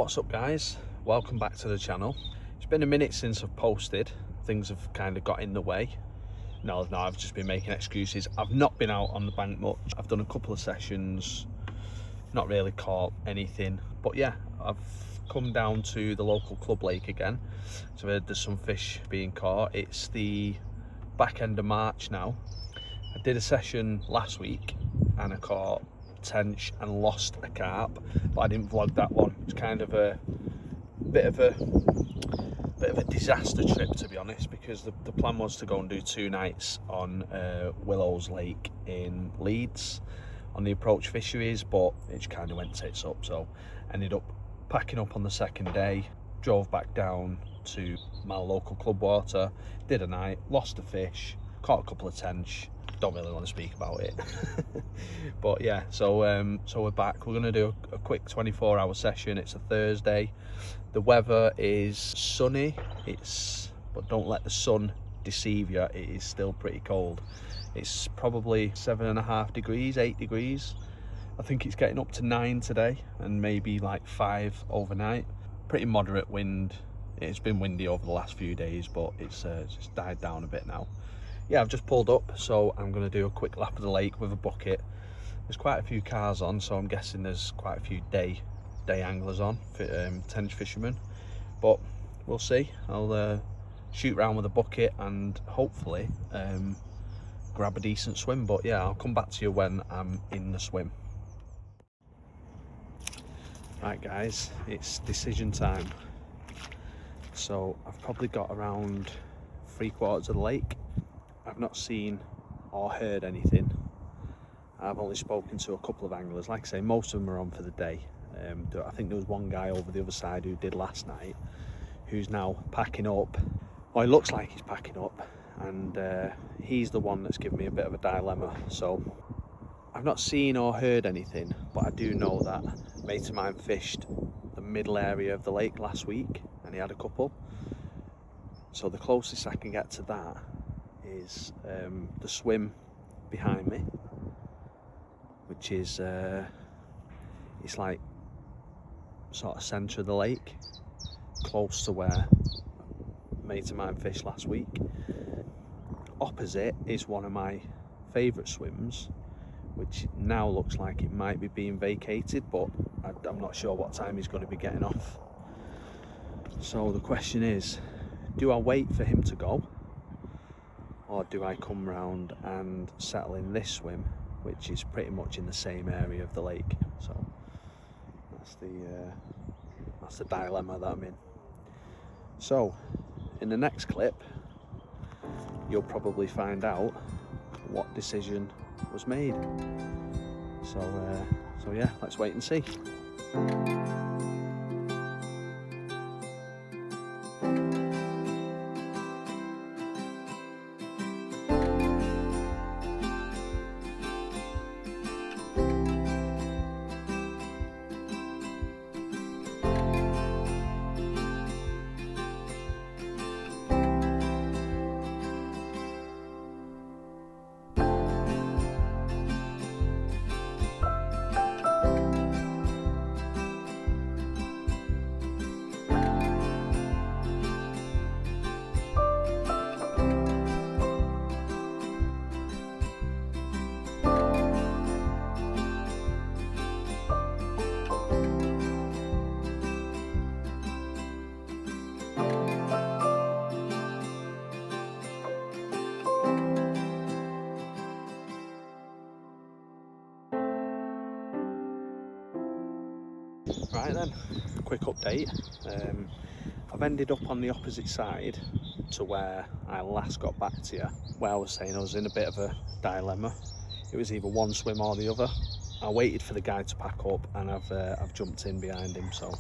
What's up guys, welcome back to the channel. It's been a minute since I've posted. Things have kind of got in the way. No, I've just been making excuses. I've not been out on the bank much. I've done a couple of sessions, not really caught anything, but yeah, I've come down to the local club lake again. So I've heard there's some fish being caught. It's the back end of March now. I did a session last week and I caught tench and lost a carp, but I didn't vlog that one. It's kind of a bit of a disaster trip, to be honest, because the plan was to go and do 2 nights on Willows Lake in Leeds on the approach fisheries, but it just kind of went tits up. So ended up packing up on the second day, drove back down to my local club water, did a night, lost a fish, caught a couple of tench. Don't really want to speak about it. But yeah, so we're back. We're going to do a quick 24-hour session. It's a Thursday. The weather is sunny, but don't let the sun deceive you. It is still pretty cold. It's probably 7.5 degrees, 8 degrees. I think it's getting up to 9 today and maybe like 5 overnight. Pretty moderate wind. It's been windy over the last few days, but it's just died down a bit now. Yeah, I've just pulled up, so I'm going to do a quick lap of the lake with a bucket. There's quite a few cars on, so I'm guessing there's quite a few day anglers on, tench fishermen. But we'll see. I'll shoot round with a bucket and hopefully grab a decent swim. But yeah, I'll come back to you when I'm in the swim. Right guys, it's decision time. So I've probably got around 3/4 of the lake. I've not seen or heard anything. I've only spoken to a couple of anglers. Like I say, most of them are on for the day. I think there was one guy over the other side who did last night, who's now packing up. Well, it looks like he's packing up, and he's the one that's given me a bit of a dilemma. So I've not seen or heard anything, but I do know that a mate of mine fished the middle area of the lake last week, and he had a couple. So the closest I can get to that is the swim behind me, which is it's like sort of centre of the lake, close to where a mate of mine fished last week. Opposite is one of my favourite swims, which now looks like it might be being vacated, but I'm not sure what time he's going to be getting off. So the question is, do I wait for him to go, or do I come round and settle in this swim, which is pretty much in the same area of the lake? So that's the dilemma that I'm in. So in the next clip, you'll probably find out what decision was made. So yeah, let's wait and see. Right then, quick update. I've ended up on the opposite side to where I last got back to you, where I was saying I was in a bit of a dilemma. It was either one swim or the other. I waited for the guy to pack up and I've jumped in behind him. So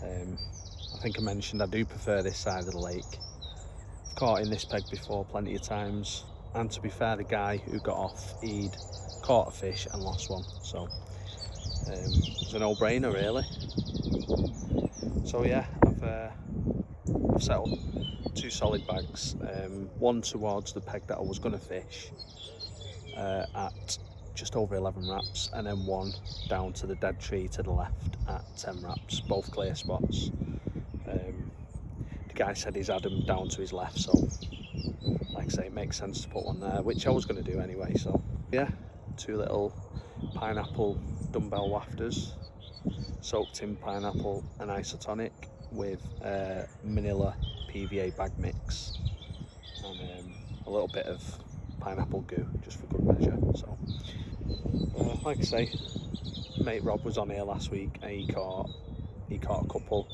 I think I mentioned I do prefer this side of the lake. I've caught in this peg before plenty of times, and to be fair, the guy who got off, he'd caught a fish and lost one. So it's a no-brainer really. So yeah, I've set up 2 solid bags, one towards the peg that I was going to fish at just over 11 wraps, and then one down to the dead tree to the left at 10 wraps, both clear spots. The guy said he's had them down to his left, so like I say, it makes sense to put one there, which I was going to do anyway. So yeah, 2 little pineapple dumbbell wafters, soaked in pineapple and isotonic with Manila PVA bag mix, and a little bit of pineapple goo just for good measure. So like I say, mate Rob was on here last week and he caught a couple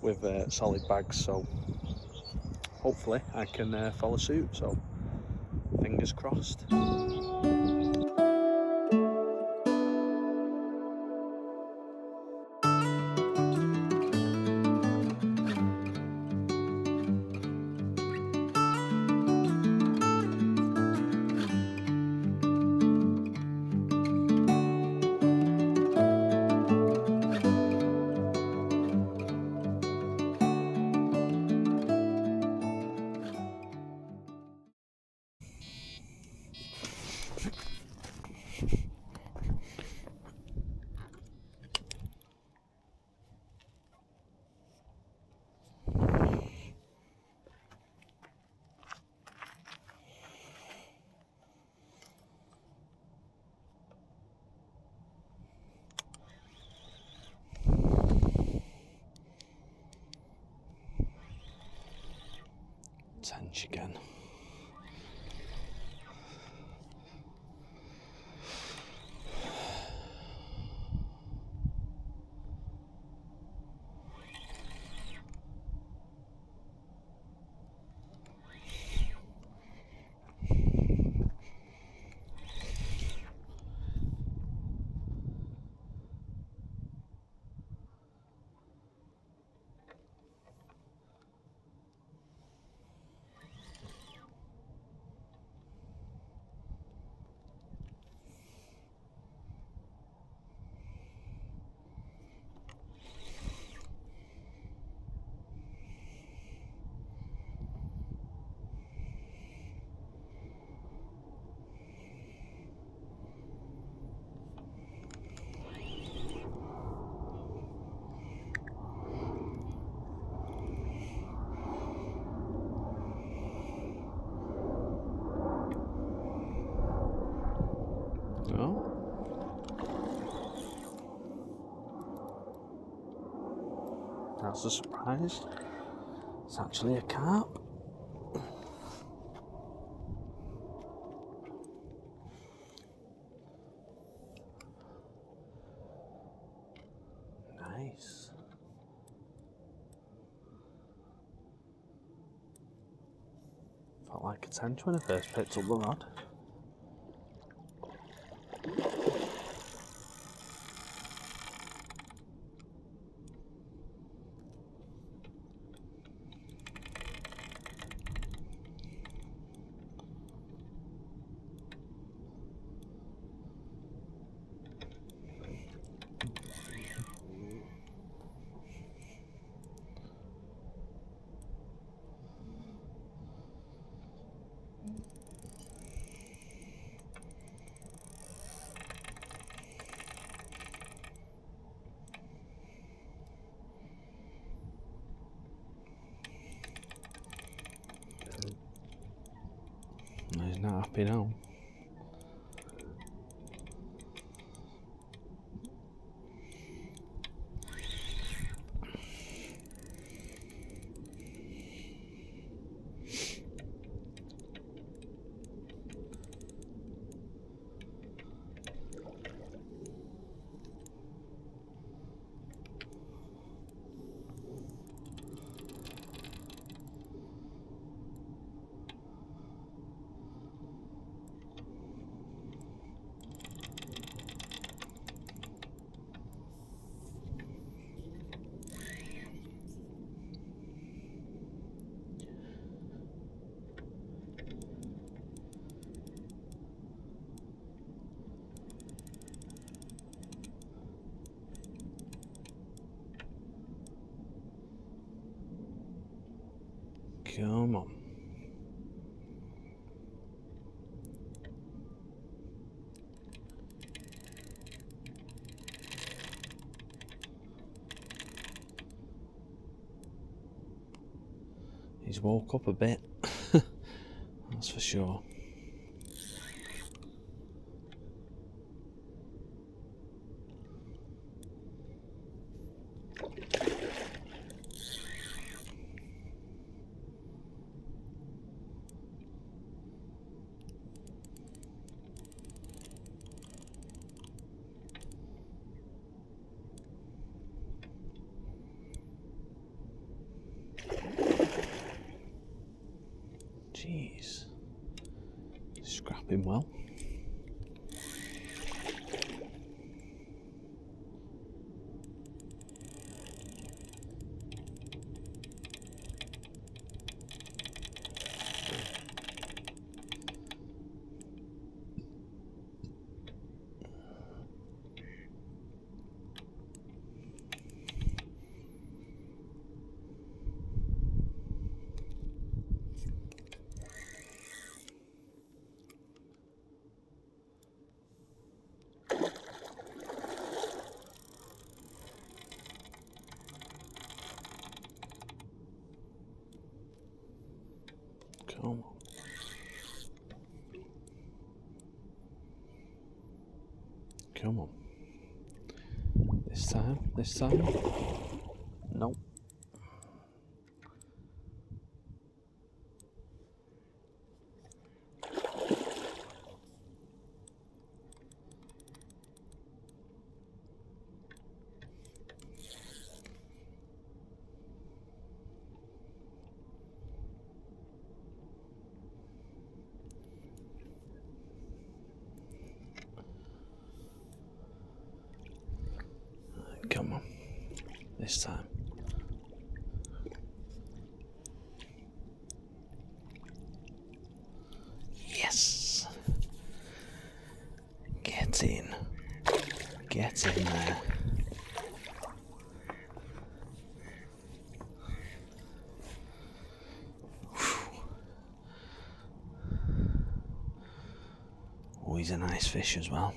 with solid bags, so hopefully I can follow suit, so fingers crossed. Tench again. That's a surprise. It's actually a carp. Nice. Felt like a tench when I first picked up the rod. He's not happy now. Come on. He's woke up a bit, that's for sure. Jeez, scrapping well. Come on. Come on. This time. Nope. Come on, this time. Yes! Get in. Get in there. Oh, he's a nice fish as well.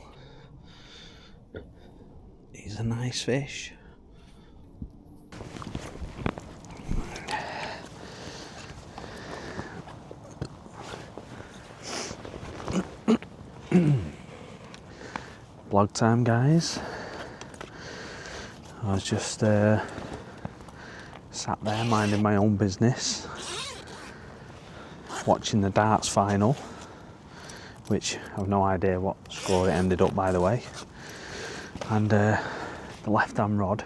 He's a nice fish. Vlog time, guys. I was just sat there minding my own business, watching the darts final, which I have no idea what score it ended up, by the way. And the left hand rod,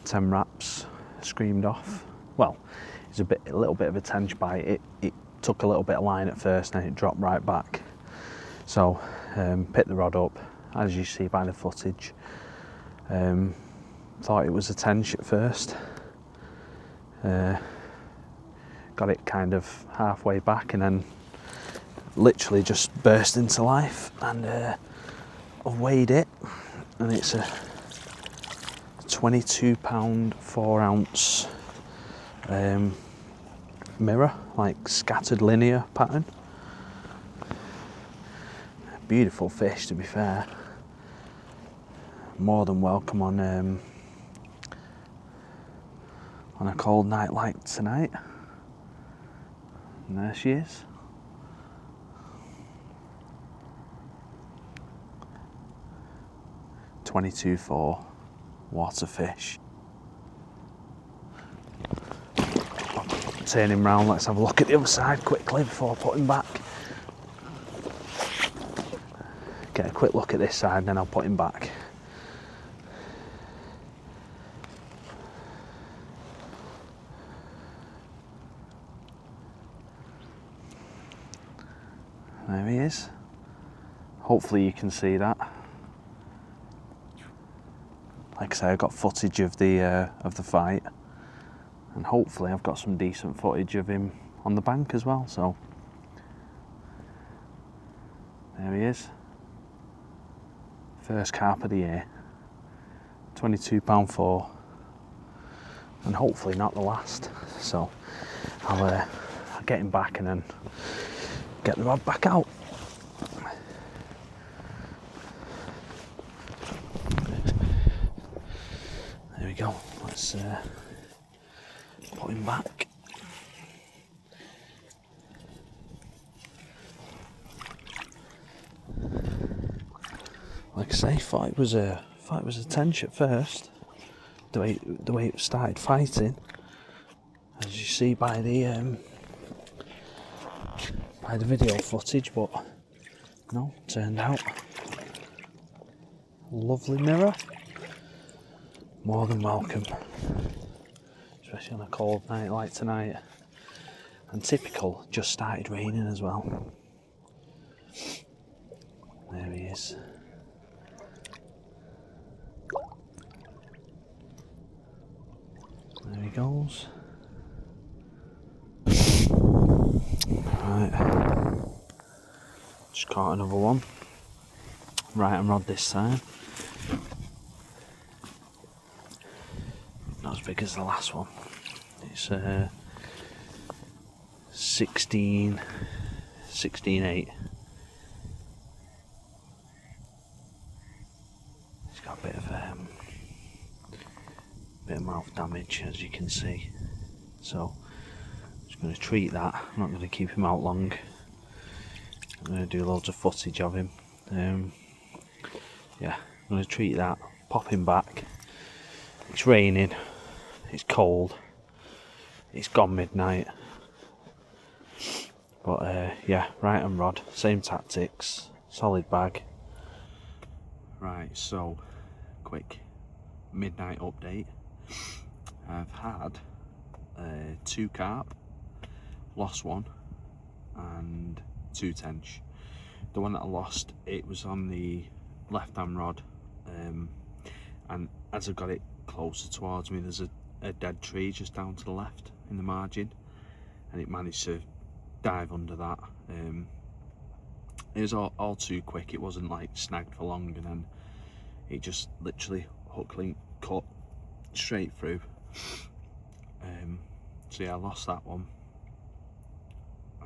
10 wraps, screamed off. Well, it's a little bit of a tench bite. It took a little bit of line at first, and it dropped right back. So picked the rod up, as you see by the footage. Thought it was a tench at first. Got it kind of halfway back, and then literally just burst into life. And I've weighed it, and it's a 22 pound 4 ounce mirror, like scattered linear pattern. Beautiful fish, to be fair. More than welcome on a cold night like tonight. And there she is. $22.4. What a fish. Turn him round, let's have a look at the other side quickly before I put him back. Get a quick look at this side and then I'll put him back. There he is. Hopefully you can see that. Like I say, I've got footage of the fight, and hopefully I've got some decent footage of him on the bank as well. So there he is. First carp of the year. £22.4, and hopefully not the last. So I'll get him back and then get the rod back out. There we go. Let's put him back. Like I say, thought it was a tench at first. The way it started fighting, as you see by the video footage, but no, turned out a lovely mirror. More than welcome, especially on a cold night like tonight. And typical, just started raining as well. There he is. There he goes. Right, just caught another one. Right and rod this time. Not as big as the last one. It's 16.8. It's got a bit of mouth damage, as you can see. So I'm just going to treat that. I'm not going to keep him out long. I'm going to do loads of footage of him. Yeah, I'm going to treat that, pop him back. It's raining, it's cold, it's gone midnight. But yeah, right and rod, same tactics, solid bag. Right, so quick midnight update. I've had 2 carp, lost one, and 2 tench. The one that I lost, it was on the left hand rod, and as I got it closer towards me, there's a dead tree just down to the left in the margin, and it managed to dive under that. It was all too quick. It wasn't like snagged for long, and then it just literally hook link cut straight through. So yeah, I lost that one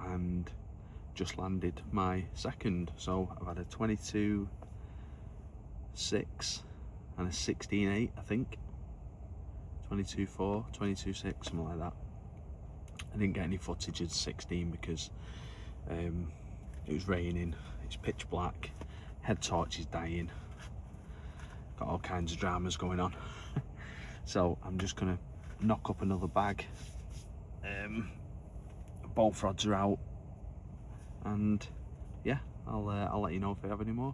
and just landed my second. So I've had a 22.6 and a 16.8, I think. 22.4, 22.6, something like that. I didn't get any footage of 16 because it was raining, it's pitch black, head torch is dying, got all kinds of dramas going on. So I'm just gonna knock up another bag. Both rods are out, and yeah, I'll let you know if I have any more.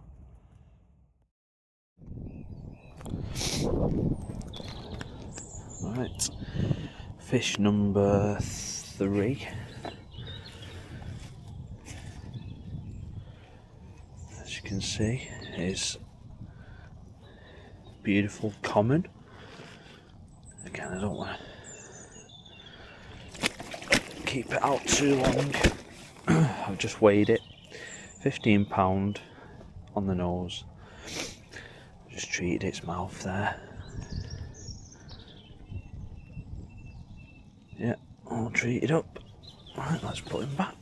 Right, fish number 3. As you can see, is beautiful common. Again, I don't want to keep it out too long. I've just weighed it, £15 on the nose. Just treated its mouth there. Yeah, all treated up. Right, let's put him back.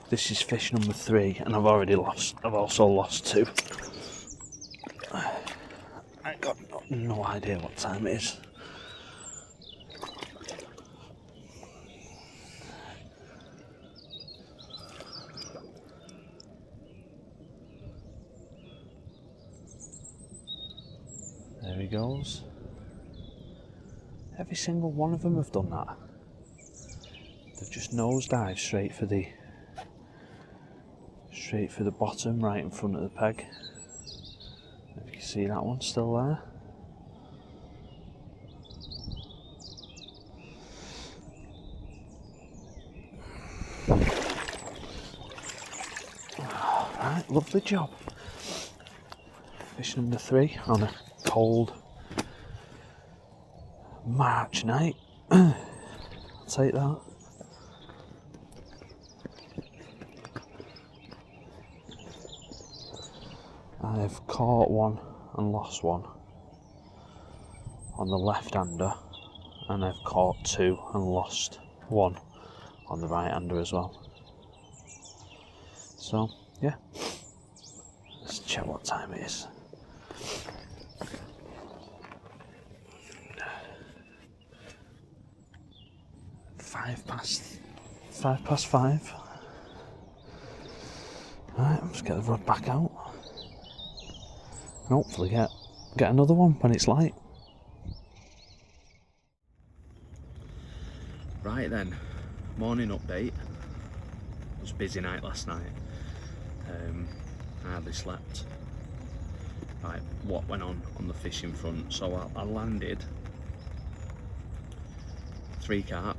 This is fish number 3, and I've also lost 2. I got no idea what time it is. There he goes. Every single one of them have done that. They've just nosedived straight for the bottom, right in front of the peg. If you can see that one still there. Right, lovely job. Fish number 3 on a cold March night. I'll take that. I've caught one and lost one on the left-hander, and I've caught 2 and lost 1 on the right-hander as well. So yeah, let's check what time it is. 5:05. Right, let's get the rod back out. And hopefully get another one when it's light. Right then, morning update. It was a busy night last night. I hardly slept. Right, what went on the fishing front? So I landed 3 carp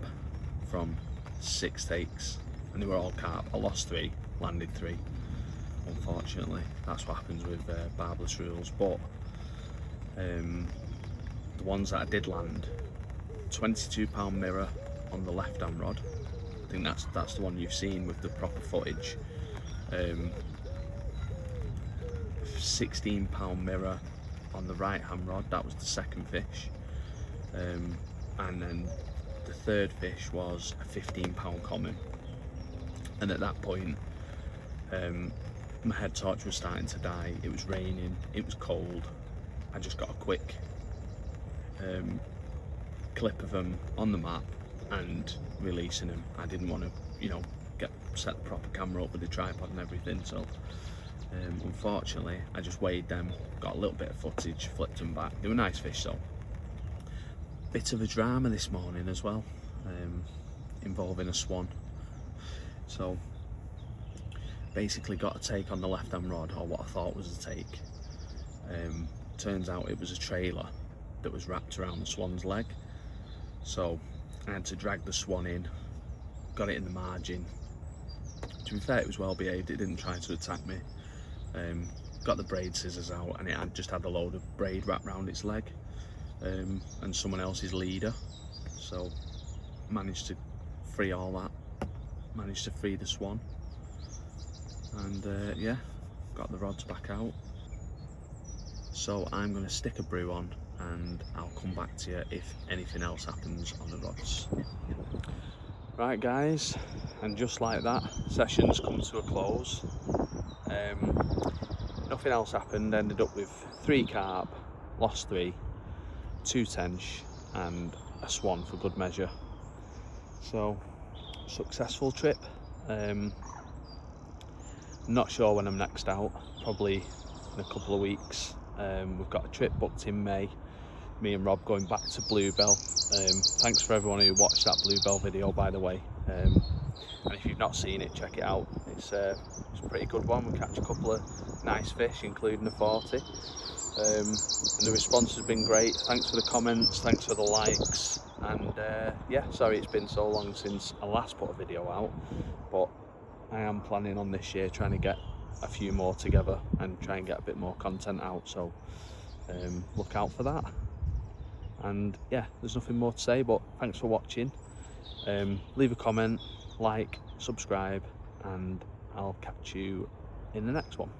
from 6 takes, and they were all carp. I lost 3, landed 3. Unfortunately, that's what happens with barbless reels. But the ones that I did land, 22-pound mirror on the left-hand rod. I think that's the one you've seen with the proper footage. 16-pound mirror on the right-hand rod. That was the second fish, and then the third fish was a 15-pound common. And at that point, my head torch was starting to die. It was raining, it was cold. I just got a quick clip of them on the map and releasing them. I didn't want to, set the proper camera up with the tripod and everything. So unfortunately, I just weighed them, got a little bit of footage, flipped them back. They were nice fish though. Bit of a drama this morning as well, involving a swan. So basically got a take on the left-hand rod, or what I thought was a take. Turns out it was a trailer that was wrapped around the swan's leg. So I had to drag the swan in, got it in the margin. To be fair, it was well behaved, it didn't try to attack me. Got the braid scissors out, and it had just had a load of braid wrapped around its leg, and someone else's leader. So managed to free all that, managed to free the swan, and yeah, got the rods back out. So I'm going to stick a brew on, and I'll come back to you if anything else happens on the rods. Right guys, and just like that, session's come to a close. Nothing else happened, ended up with 3 carp, lost 3, 2 tench and a swan for good measure. So, successful trip. Not sure when I'm next out, probably in a couple of weeks. We've got a trip booked in May, me and Rob going back to Bluebell. Thanks for everyone who watched that Bluebell video, by the way. And if you've not seen it, check it out. It's a pretty good one. We catch a couple of nice fish, including a 40. And the response has been great. Thanks for the comments, thanks for the likes. And yeah, sorry it's been so long since I last put a video out, but I am planning on this year trying to get a few more together and try and get a bit more content out. So look out for that. And yeah, there's nothing more to say, but thanks for watching. Leave a comment, like, subscribe, and I'll catch you in the next one.